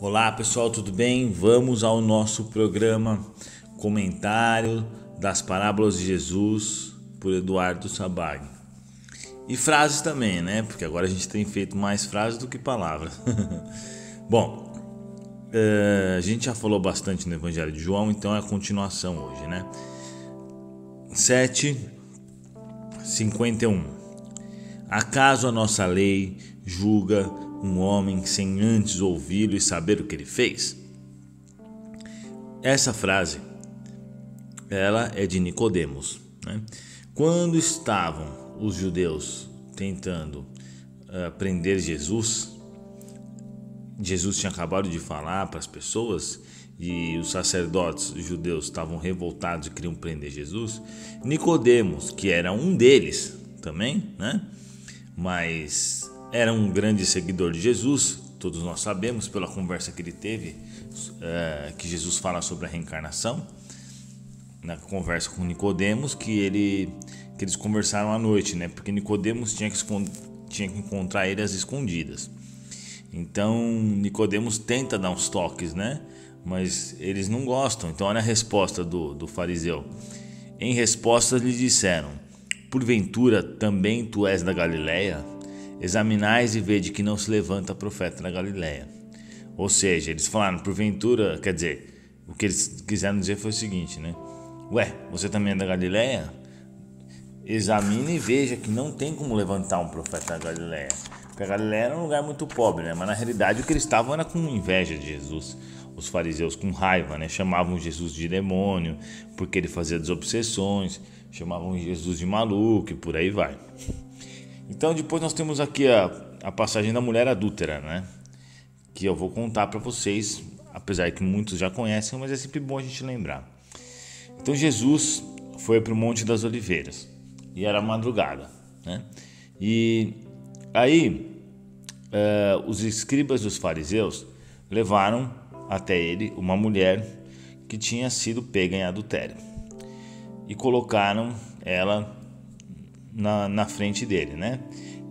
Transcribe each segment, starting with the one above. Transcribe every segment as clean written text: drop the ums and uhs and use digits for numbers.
Olá pessoal, tudo bem? Vamos ao nosso programa Comentário das Parábolas de Jesus por Eduardo Sabag. E frases também, né? Porque agora a gente tem feito mais frases do que palavras. Bom, a gente já falou bastante no Evangelho de João, então é a continuação hoje, né? 7:51. Acaso a nossa lei julga um homem sem antes ouvi-lo e saber o que ele fez? Essa frase, ela é de Nicodemos, né? Quando estavam os judeus tentando prender Jesus tinha acabado de falar para as pessoas e os sacerdotes judeus estavam revoltados e queriam prender Jesus. Nicodemos, que era um deles também, né? Mas era um grande seguidor de Jesus, todos nós sabemos pela conversa que ele teve, que Jesus fala sobre a reencarnação, na conversa com Nicodemos, que eles conversaram à noite, né? Porque Nicodemos tinha que encontrar ele às escondidas. Então Nicodemos tenta dar uns toques, né? Mas eles não gostam. Então olha a resposta do fariseu. Em resposta lhe disseram: porventura também tu és da Galileia? Examinais e vede que não se levanta profeta da Galileia. Ou seja, eles falaram porventura, quer dizer, o que eles quiseram dizer foi o seguinte, né? Ué, você também é da Galileia? Examine e veja que não tem como levantar um profeta da Galileia. Porque a Galileia era um lugar muito pobre, né? Mas na realidade o que eles estavam era com inveja de Jesus. Os fariseus com raiva, né? Chamavam Jesus de demônio porque ele fazia desobsessões, chamavam Jesus de maluco e por aí vai. Então depois nós temos aqui a passagem da mulher adúltera, né? Que eu vou contar para vocês, apesar que muitos já conhecem, mas é sempre bom a gente lembrar. Então Jesus foi para o Monte das Oliveiras e era madrugada, né? E aí os escribas dos fariseus levaram até ele uma mulher que tinha sido pega em adultério e colocaram ela na frente dele, né?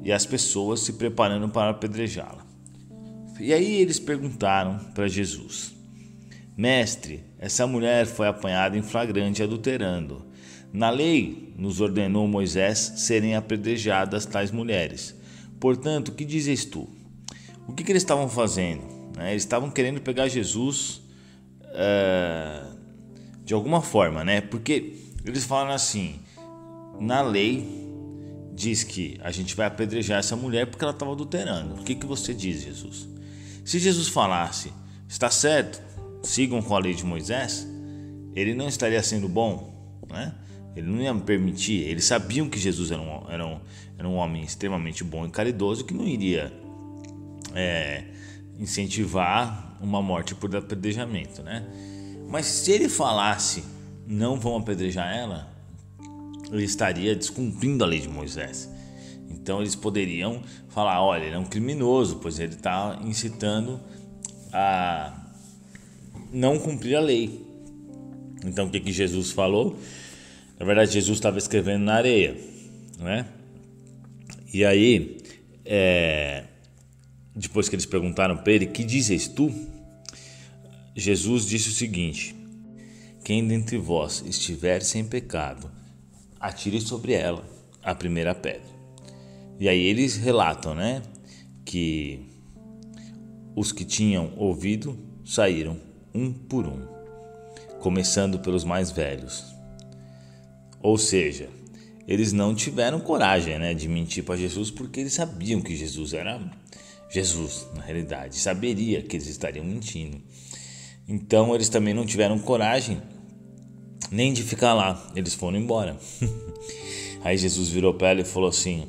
E as pessoas se preparando para apedrejá-la. E aí eles perguntaram para Jesus: Mestre, essa mulher foi apanhada em flagrante adulterando. Na lei nos ordenou Moisés serem apedrejadas tais mulheres. Portanto, o que dizes tu? O que eles estavam fazendo? Eles estavam querendo pegar Jesus de alguma forma, né? Porque eles falaram assim: na lei diz que a gente vai apedrejar essa mulher porque ela estava adulterando. O que você diz, Jesus? Se Jesus falasse, está certo, sigam com a lei de Moisés, ele não estaria sendo bom, né? Ele não ia permitir. Eles sabiam que Jesus era um homem extremamente bom e caridoso, que não iria incentivar uma morte por apedrejamento, né? Mas se ele falasse, não vão apedrejar ela, ele estaria descumprindo a lei de Moisés. Então eles poderiam falar: olha, ele é um criminoso, pois ele está incitando a não cumprir a lei. Então o que Jesus falou? Na verdade, Jesus estava escrevendo na areia, né? E aí, depois que eles perguntaram para ele: que dizes tu? Jesus disse o seguinte: quem dentre vós estiver sem pecado, atire sobre ela a primeira pedra. E aí eles relatam, né, que os que tinham ouvido saíram um por um, começando pelos mais velhos. Ou seja, eles não tiveram coragem, né, de mentir para Jesus, porque eles sabiam que Jesus era Jesus, na realidade, saberia que eles estariam mentindo. Então eles também não tiveram coragem nem de ficar lá, eles foram embora. Aí Jesus virou para ela e falou assim: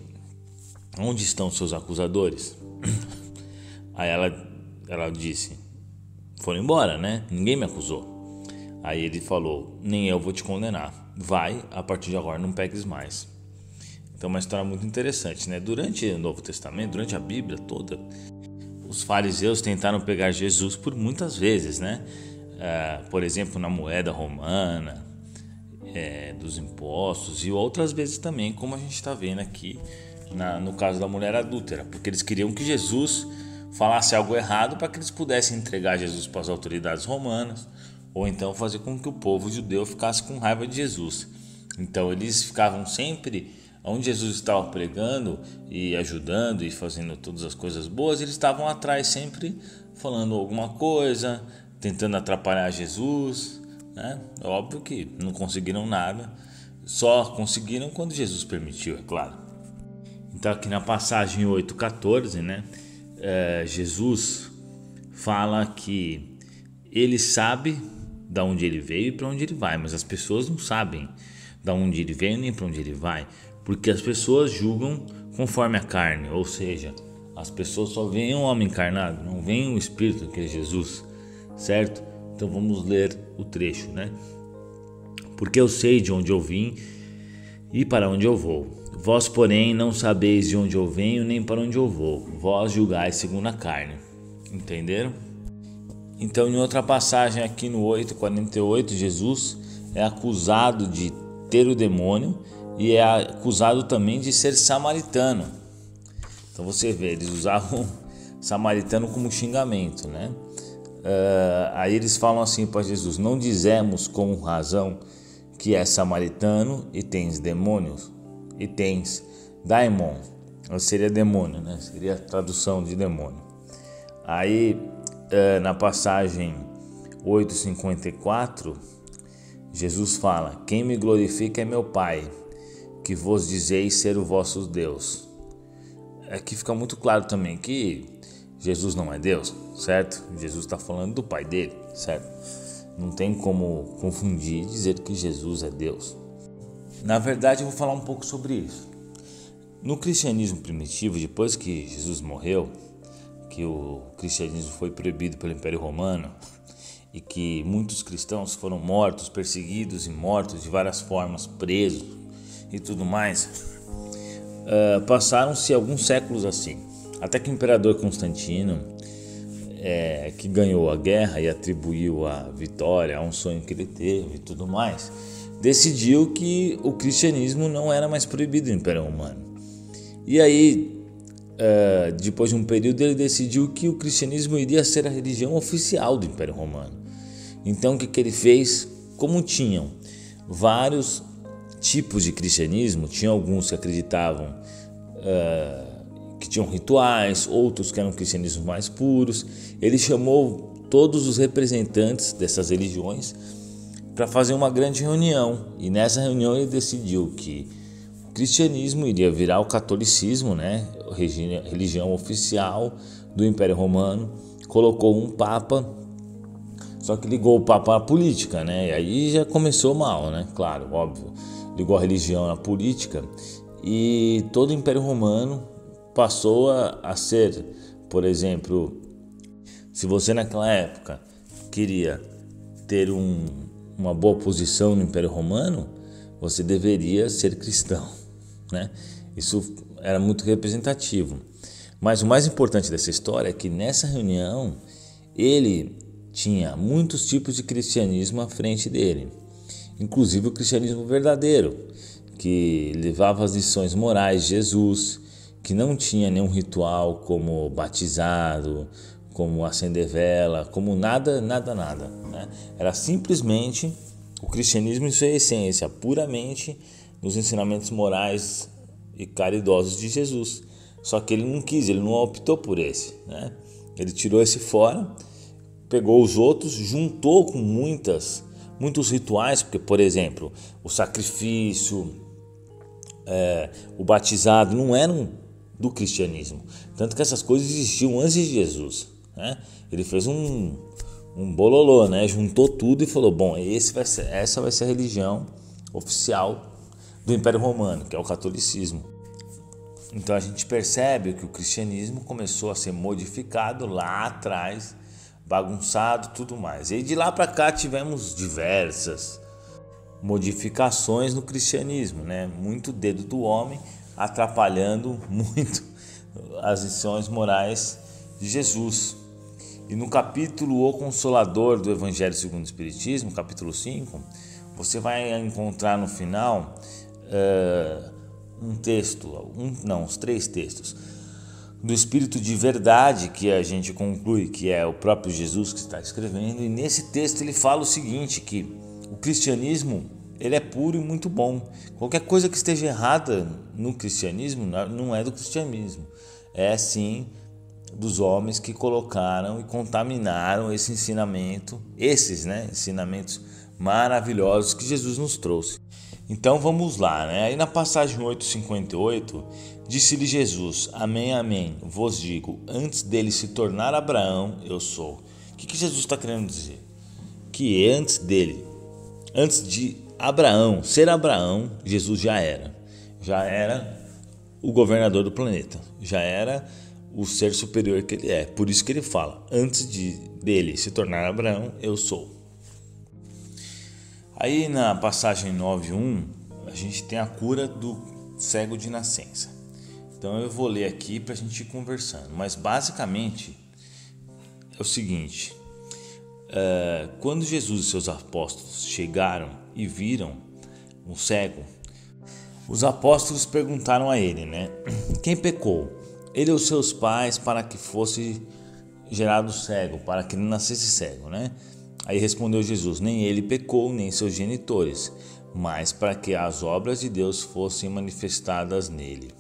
onde estão seus acusadores? Aí ela disse: foram embora, né? Ninguém me acusou. Aí ele falou: nem eu vou te condenar. Vai, a partir de agora não peques mais. Então é uma história muito interessante, né? Durante o Novo Testamento, durante a Bíblia toda, os fariseus tentaram pegar Jesus por muitas vezes, né? Por exemplo, na moeda romana, dos impostos, e outras vezes também, como a gente está vendo aqui no caso da mulher adúltera, porque eles queriam que Jesus falasse algo errado para que eles pudessem entregar Jesus para as autoridades romanas, ou então fazer com que o povo judeu ficasse com raiva de Jesus. Então eles ficavam sempre onde Jesus estava pregando e ajudando e fazendo todas as coisas boas, eles estavam atrás sempre falando alguma coisa, tentando atrapalhar Jesus, né? Óbvio que não conseguiram nada, só conseguiram quando Jesus permitiu, é claro. Então aqui na passagem 8,14, né, Jesus fala que ele sabe de onde ele veio e para onde ele vai, mas as pessoas não sabem de onde ele veio nem para onde ele vai, porque as pessoas julgam conforme a carne, ou seja, as pessoas só veem um homem encarnado, não veem o Espírito que é Jesus, certo? Então vamos ler o trecho, né? Porque eu sei de onde eu vim e para onde eu vou. Vós, porém, não sabeis de onde eu venho nem para onde eu vou. Vós julgais segundo a carne. Entenderam? Então, em outra passagem aqui no 8,48, Jesus é acusado de ter o demônio e é acusado também de ser samaritano. Então você vê, eles usavam samaritano como xingamento, né? Aí eles falam assim para Jesus: não dizemos com razão que é samaritano e tens demônios e tens daimon, ou seria demônio, né? Seria a tradução de demônio. Aí na passagem 8,54, Jesus fala: quem me glorifica é meu Pai, que vos dizeis ser o vosso Deus. Aqui fica muito claro também que Jesus não é Deus, certo? Jesus está falando do Pai dele, certo? Não tem como confundir e dizer que Jesus é Deus. Na verdade, eu vou falar um pouco sobre isso. No cristianismo primitivo, depois que Jesus morreu, que o cristianismo foi proibido pelo Império Romano e que muitos cristãos foram mortos, perseguidos e mortos de várias formas, presos e tudo mais, passaram-se alguns séculos assim, até que o imperador Constantino, que ganhou a guerra e atribuiu a vitória a um sonho que ele teve e tudo mais, decidiu que o cristianismo não era mais proibido no Império Romano. E aí, depois de um período, ele decidiu que o cristianismo iria ser a religião oficial do Império Romano. Então o que ele fez? Como tinham vários tipos de cristianismo, tinha alguns que acreditavam que tinham rituais, outros que eram cristianismos mais puros. Ele chamou todos os representantes dessas religiões para fazer uma grande reunião, e nessa reunião ele decidiu que o cristianismo iria virar o catolicismo, né, religião oficial do Império Romano. Colocou um papa, só que ligou o papa à política, né, e aí já começou mal, né, claro, óbvio, ligou a religião à política, e todo o Império Romano passou a ser, por exemplo, se você naquela época queria ter uma boa posição no Império Romano, você deveria ser cristão, né? Isso era muito representativo. Mas o mais importante dessa história é que nessa reunião ele tinha muitos tipos de cristianismo à frente dele, inclusive o cristianismo verdadeiro, que levava as lições morais de Jesus, que não tinha nenhum ritual como batizado, como acender vela, como nada, né? Era simplesmente o cristianismo em sua essência, puramente nos ensinamentos morais e caridosos de Jesus. Só que ele não quis, ele não optou por esse, né? Ele tirou esse fora, pegou os outros, juntou com muitos rituais, porque, por exemplo, o sacrifício, o batizado não eram do cristianismo, tanto que essas coisas existiam antes de Jesus, né? Ele fez um bololô, né? Juntou tudo e falou: bom, essa vai ser a religião oficial do Império Romano, que é o catolicismo. Então a gente percebe que o cristianismo começou a ser modificado lá atrás, bagunçado, tudo mais. E de lá para cá tivemos diversas modificações no cristianismo, né? Muito dedo do homem atrapalhando muito as lições morais de Jesus. E no capítulo O Consolador do Evangelho segundo o Espiritismo, capítulo 5, você vai encontrar no final uns 3 textos. do Espírito de verdade, que a gente conclui que é o próprio Jesus que está escrevendo. E nesse texto ele fala o seguinte, que o cristianismo ele é puro e muito bom. Qualquer coisa que esteja errada no cristianismo não é do cristianismo, é sim dos homens que colocaram e contaminaram esse ensinamento, ensinamentos maravilhosos que Jesus nos trouxe. Então vamos lá, né? Aí na passagem 8:58, disse-lhe Jesus: Amém, amém, vos digo, antes dele se tornar Abraão, eu sou. O que Jesus está querendo dizer? Que antes de Abraão ser Abraão, Jesus já era o governador do planeta, já era o ser superior que ele é. Por isso que ele fala: antes dele se tornar Abraão, eu sou. Aí na passagem 9:1, a gente tem a cura do cego de nascença. Então eu vou ler aqui para a gente ir conversando. Mas basicamente é o seguinte: quando Jesus e seus apóstolos chegaram e viram o cego, os apóstolos perguntaram a ele, né? Quem pecou? Ele ou seus pais para que fosse gerado cego, para que ele nascesse cego, né? Aí respondeu Jesus: nem ele pecou, nem seus genitores, mas para que as obras de Deus fossem manifestadas nele.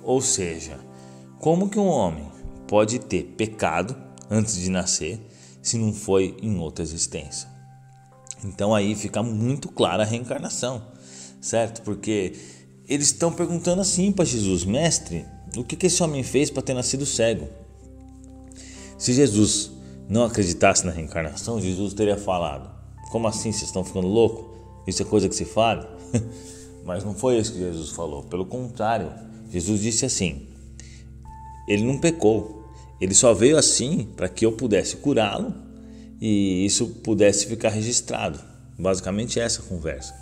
Ou seja, como que um homem pode ter pecado antes de nascer se não foi em outra existência? Então aí fica muito clara a reencarnação, certo? Porque eles estão perguntando assim para Jesus: mestre, o que esse homem fez para ter nascido cego? Se Jesus não acreditasse na reencarnação, Jesus teria falado: como assim, vocês estão ficando loucos? Isso é coisa que se fale? Mas não foi isso que Jesus falou. Pelo contrário, Jesus disse assim: ele não pecou, ele só veio assim para que eu pudesse curá-lo e isso pudesse ficar registrado. Basicamente essa conversa.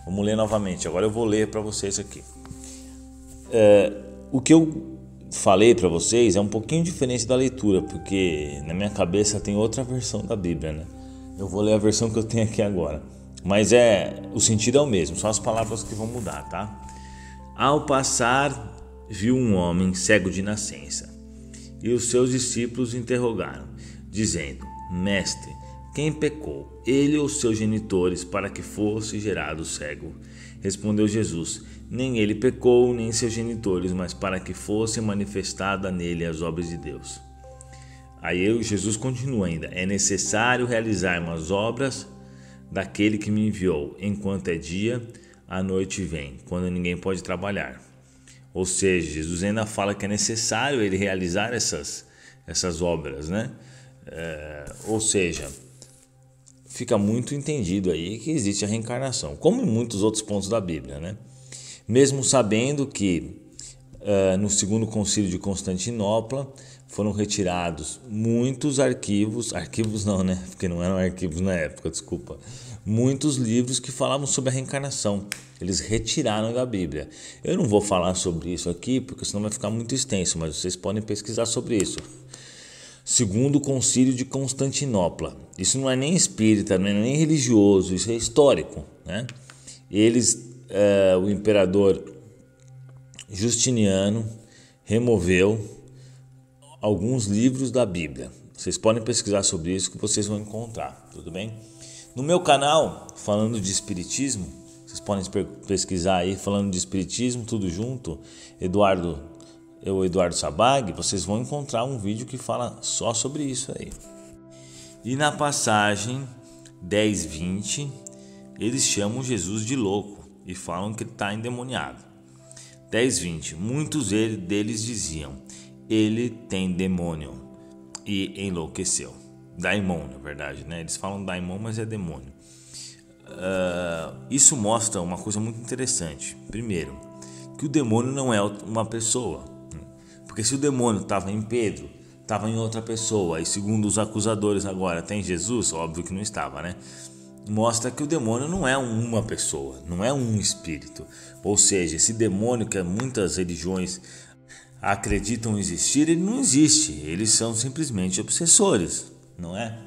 Vamos ler novamente. Agora eu vou ler para vocês aqui. O que eu falei para vocês é um pouquinho diferente da leitura, porque na minha cabeça tem outra versão da Bíblia, né? Eu vou ler a versão que eu tenho aqui agora, mas o sentido é o mesmo, só as palavras que vão mudar, tá? Ao passar, viu um homem cego de nascença, e os seus discípulos interrogaram, dizendo: mestre, quem pecou, ele ou seus genitores, para que fosse gerado cego? Respondeu Jesus: nem ele pecou, nem seus genitores, mas para que fosse manifestada nele as obras de Deus. Aí Jesus continua ainda: é necessário realizarmos as obras daquele que me enviou, enquanto é dia, a noite vem, quando ninguém pode trabalhar. Ou seja, Jesus ainda fala que é necessário ele realizar essas obras, né? Ou seja, fica muito entendido aí que existe a reencarnação, como em muitos outros pontos da Bíblia, né? Mesmo sabendo que no segundo concílio de Constantinopla foram retirados muitos arquivos não, né? Porque não eram arquivos na época, desculpa. Muitos livros que falavam sobre a reencarnação, eles retiraram da Bíblia. Eu não vou falar sobre isso aqui, porque senão vai ficar muito extenso, mas vocês podem pesquisar sobre isso. Segundo concílio de Constantinopla. Isso não é nem espírita, não é nem religioso, isso é histórico, né? O imperador Justiniano removeu alguns livros da Bíblia. Vocês podem pesquisar sobre isso que vocês vão encontrar, tudo bem? No meu canal, falando de espiritismo, vocês podem pesquisar aí, falando de espiritismo, tudo junto, Eduardo Sabag, vocês vão encontrar um vídeo que fala só sobre isso aí. E na passagem 10:20, eles chamam Jesus de louco e falam que ele está endemoniado. 10:20, muitos deles diziam: ele tem demônio, e enlouqueceu. Daimon, na verdade, né? Eles falam daimon, mas é demônio. Isso mostra uma coisa muito interessante. Primeiro, que o demônio não é uma pessoa, porque se o demônio estava em Pedro, estava em outra pessoa, e segundo os acusadores agora tem Jesus, óbvio que não estava, né? Mostra que o demônio não é uma pessoa, não é um espírito. Ou seja, esse demônio que muitas religiões acreditam existir, ele não existe, eles são simplesmente obsessores, não é?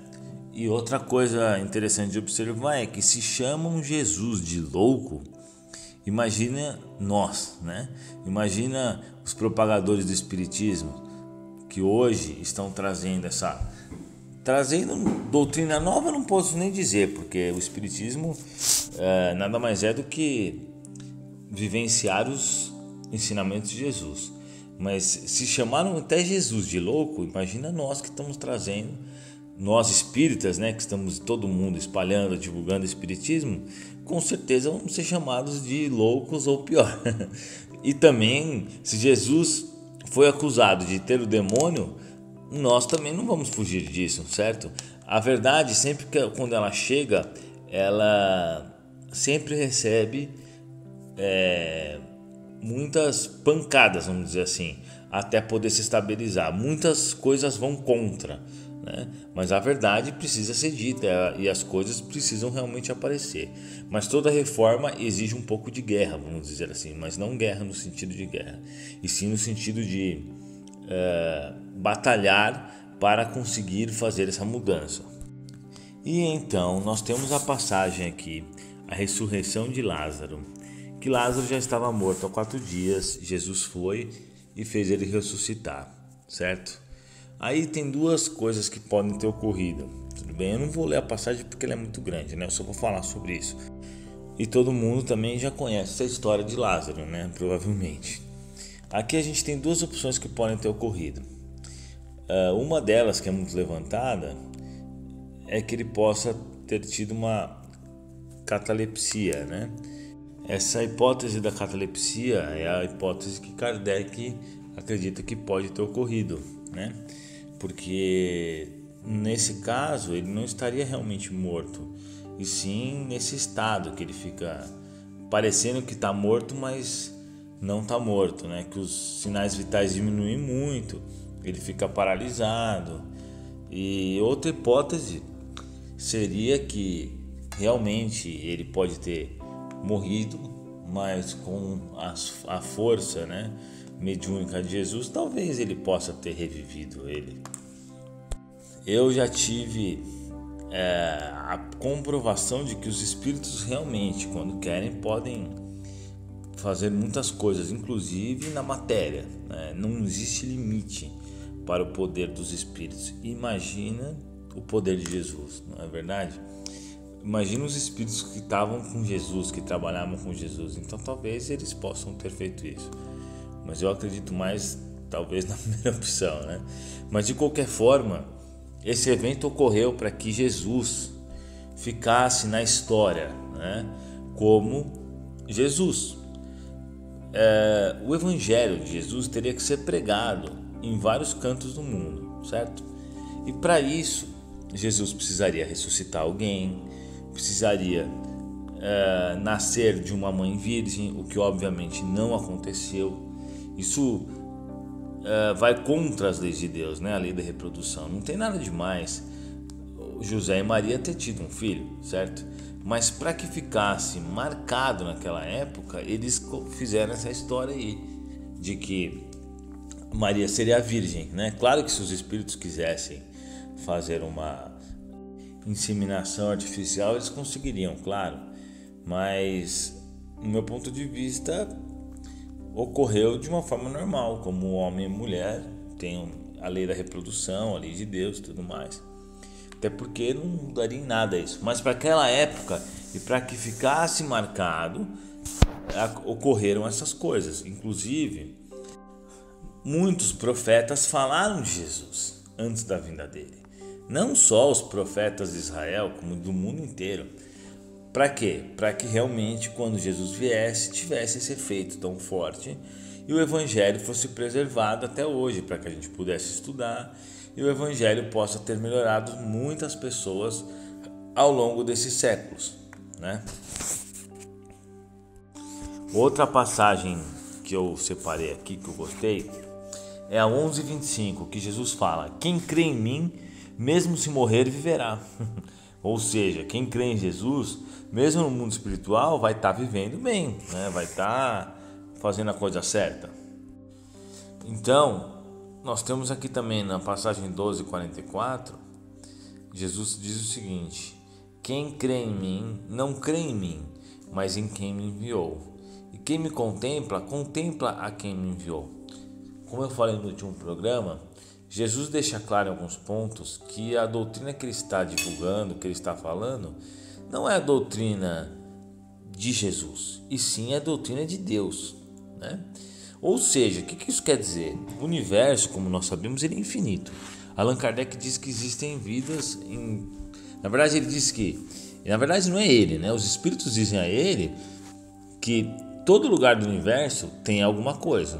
E outra coisa interessante de observar é que se chamam Jesus de louco, Imagina nós, né? Imagina os propagadores do espiritismo que hoje estão trazendo doutrina nova, não posso nem dizer, porque o espiritismo nada mais é do que vivenciar os ensinamentos de Jesus. Mas se chamaram até Jesus de louco, imagina nós que estamos trazendo, nós espíritas, né, que estamos todo mundo espalhando, divulgando o espiritismo, com certeza vamos ser chamados de loucos ou pior. E também, se Jesus foi acusado de ter o demônio, nós também não vamos fugir disso, certo? A verdade, sempre que quando ela chega, ela sempre recebe muitas pancadas, vamos dizer assim, até poder se estabilizar. Muitas coisas vão contra, né? Mas a verdade precisa ser dita e as coisas precisam realmente aparecer. Mas toda reforma exige um pouco de guerra, vamos dizer assim, mas não guerra no sentido de guerra, e sim no sentido de batalhar para conseguir fazer essa mudança. E então nós temos a passagem aqui, a ressurreição de Lázaro, que Lázaro já estava morto há 4 dias, Jesus foi e fez ele ressuscitar, certo? Aí tem 2 coisas que podem ter ocorrido, tudo bem? Eu não vou ler a passagem porque ela é muito grande, né? Eu só vou falar sobre isso. E todo mundo também já conhece essa história de Lázaro, né? Provavelmente. Aqui a gente tem 2 opções que podem ter ocorrido. Uma delas, que é muito levantada, é que ele possa ter tido uma catalepsia, né? Essa hipótese da catalepsia é a hipótese que Kardec acredita que pode ter ocorrido, né? Porque nesse caso ele não estaria realmente morto, e sim nesse estado que ele fica parecendo que está morto, mas não está morto, né? Que os sinais vitais diminuem muito, ele fica paralisado. E outra hipótese seria que realmente ele pode ter morrido, mas com a força, né, mediúnica de Jesus, talvez ele possa ter revivido ele. Eu já tive a comprovação de que os espíritos realmente, quando querem, podem fazer muitas coisas, inclusive na matéria, né? Não existe limite para o poder dos espíritos. Imagina o poder de Jesus, não é verdade? Imagina os espíritos que estavam com Jesus, que trabalhavam com Jesus. Então talvez eles possam ter feito isso, mas eu acredito mais talvez na primeira opção, né? Mas de qualquer forma, esse evento ocorreu para que Jesus ficasse na história, né, como Jesus. O evangelho de Jesus teria que ser pregado em vários cantos do mundo, certo? E para isso Jesus precisaria ressuscitar alguém, precisaria nascer de uma mãe virgem, o que obviamente não aconteceu. Isso vai contra as leis de Deus, né? A lei da reprodução. Não tem nada demais José e Maria ter tido um filho, certo? Mas para que ficasse marcado naquela época, eles fizeram essa história aí de que Maria seria a virgem, né? Claro que se os espíritos quisessem fazer uma inseminação artificial, eles conseguiriam, claro, mas no meu ponto de vista ocorreu de uma forma normal, como homem e mulher tem a lei da reprodução, a lei de Deus e tudo mais. Até porque não mudaria em nada isso, mas para aquela época e para que ficasse marcado, ocorreram essas coisas. Inclusive, muitos profetas falaram de Jesus antes da vinda dele. Não só os profetas de Israel, como do mundo inteiro. Para quê? Para que realmente quando Jesus viesse, tivesse esse efeito tão forte e o evangelho fosse preservado até hoje, para que a gente pudesse estudar e o evangelho possa ter melhorado muitas pessoas ao longo desses séculos, né? Outra passagem que eu separei aqui, que eu gostei, é a 11:25, que Jesus fala: quem crê em mim, mesmo se morrer, viverá. Ou seja, quem crê em Jesus, mesmo no mundo espiritual, vai estar vivendo bem, né? Vai estar fazendo a coisa certa. Então, nós temos aqui também na passagem 12:44, Jesus diz o seguinte: quem crê em mim, não crê em mim, mas em quem me enviou. E quem me contempla, contempla a quem me enviou. Como eu falei no último programa, Jesus deixa claro em alguns pontos que a doutrina que ele está divulgando, que ele está falando, não é a doutrina de Jesus, e sim a doutrina de Deus, né? Ou seja, o que isso quer dizer? O universo, como nós sabemos, ele é infinito. Allan Kardec diz que existem vidas em... Na verdade, ele diz que... Na verdade, não é ele, né? Os espíritos dizem a ele que todo lugar do universo tem alguma coisa.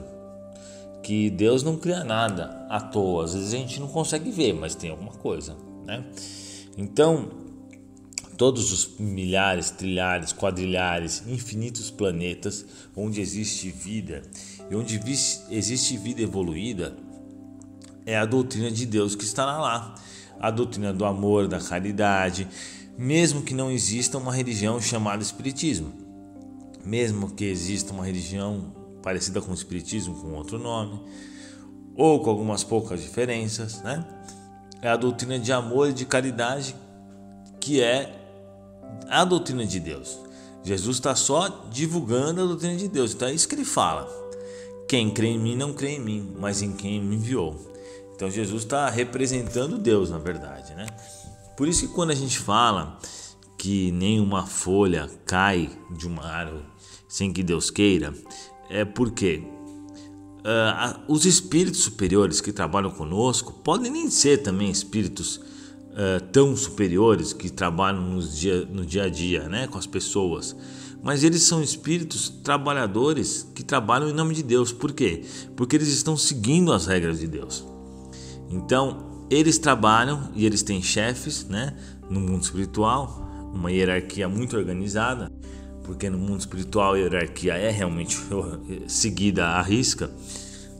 Que Deus não cria nada à toa. Às vezes a gente não consegue ver, mas tem alguma coisa, né? Então, todos os milhares, trilhares, quadrilhares, infinitos planetas onde existe vida e onde existe vida evoluída, é a doutrina de Deus que estará lá. A doutrina do amor, da caridade, mesmo que não exista uma religião chamada Espiritismo, mesmo que exista uma religião parecida com o Espiritismo, com outro nome, ou com algumas poucas diferenças, né? É a doutrina de amor e de caridade que é a doutrina de Deus. Jesus está só divulgando a doutrina de Deus. Então é isso que ele fala: quem crê em mim não crê em mim, mas em quem me enviou. Então Jesus está representando Deus, na verdade, né? Por isso que quando a gente fala que nenhuma folha cai de uma árvore sem que Deus queira, é porque os espíritos superiores que trabalham conosco podem nem ser também espíritos tão superiores que trabalham no dia a dia, né, com as pessoas, mas eles são espíritos trabalhadores que trabalham em nome de Deus. Por quê? Porque eles estão seguindo as regras de Deus. Então eles trabalham e eles têm chefes, né, no mundo espiritual, uma hierarquia muito organizada, porque no mundo espiritual a hierarquia é realmente seguida à risca,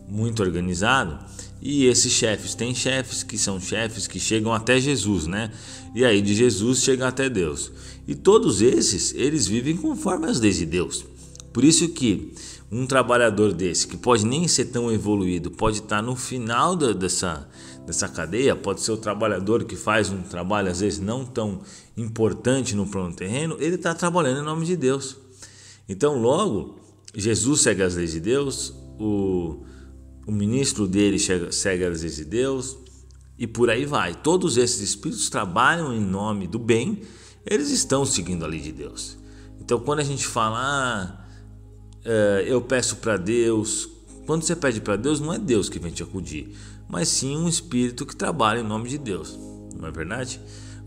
muito organizado. E esses chefes têm chefes que são chefes que chegam até Jesus, né? E aí de Jesus chega até Deus. E todos esses, eles vivem conforme as leis de Deus. Por isso que um trabalhador desse, que pode nem ser tão evoluído, pode estar no final dessa cadeia, pode ser o trabalhador que faz um trabalho às vezes não tão importante no plano terreno, ele está trabalhando em nome de Deus. Então logo, Jesus segue as leis de Deus, o ministro dele segue as leis de Deus, e por aí vai. Todos esses espíritos trabalham em nome do bem, eles estão seguindo a lei de Deus. Então quando a gente fala, eu peço para Deus, quando você pede para Deus, não é Deus que vem te acudir, mas sim um espírito que trabalha em nome de Deus, não é verdade?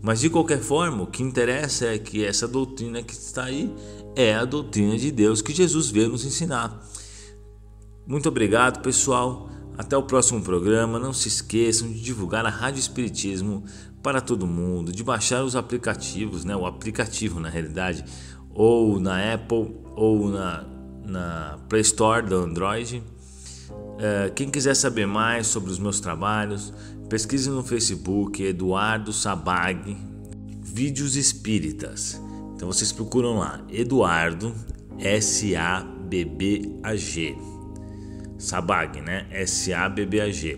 Mas de qualquer forma, o que interessa é que essa doutrina que está aí é a doutrina de Deus que Jesus veio nos ensinar. Muito obrigado, pessoal. Até o próximo programa. Não se esqueçam de divulgar a Rádio Espiritismo para todo mundo, de baixar os aplicativos, né? O aplicativo na realidade, ou na Apple ou na Play Store do Android. Quem quiser saber mais sobre os meus trabalhos, pesquise no Facebook Eduardo Sabag Vídeos Espíritas. Então vocês procuram lá Eduardo S-A-B-B-A-G Sabag, né? S-A-B-B-A-G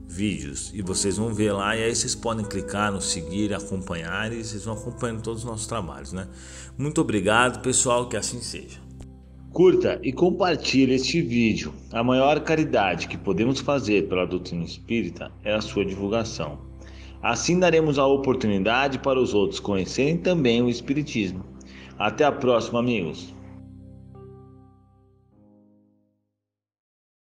Vídeos, e vocês vão ver lá, e aí vocês podem clicar no seguir, acompanhar, e vocês vão acompanhando todos os nossos trabalhos, né? Muito obrigado, pessoal, que assim seja. Curta e compartilhe este vídeo. A maior caridade que podemos fazer pela doutrina espírita é a sua divulgação. Assim daremos a oportunidade para os outros conhecerem também o Espiritismo. Até a próxima, amigos.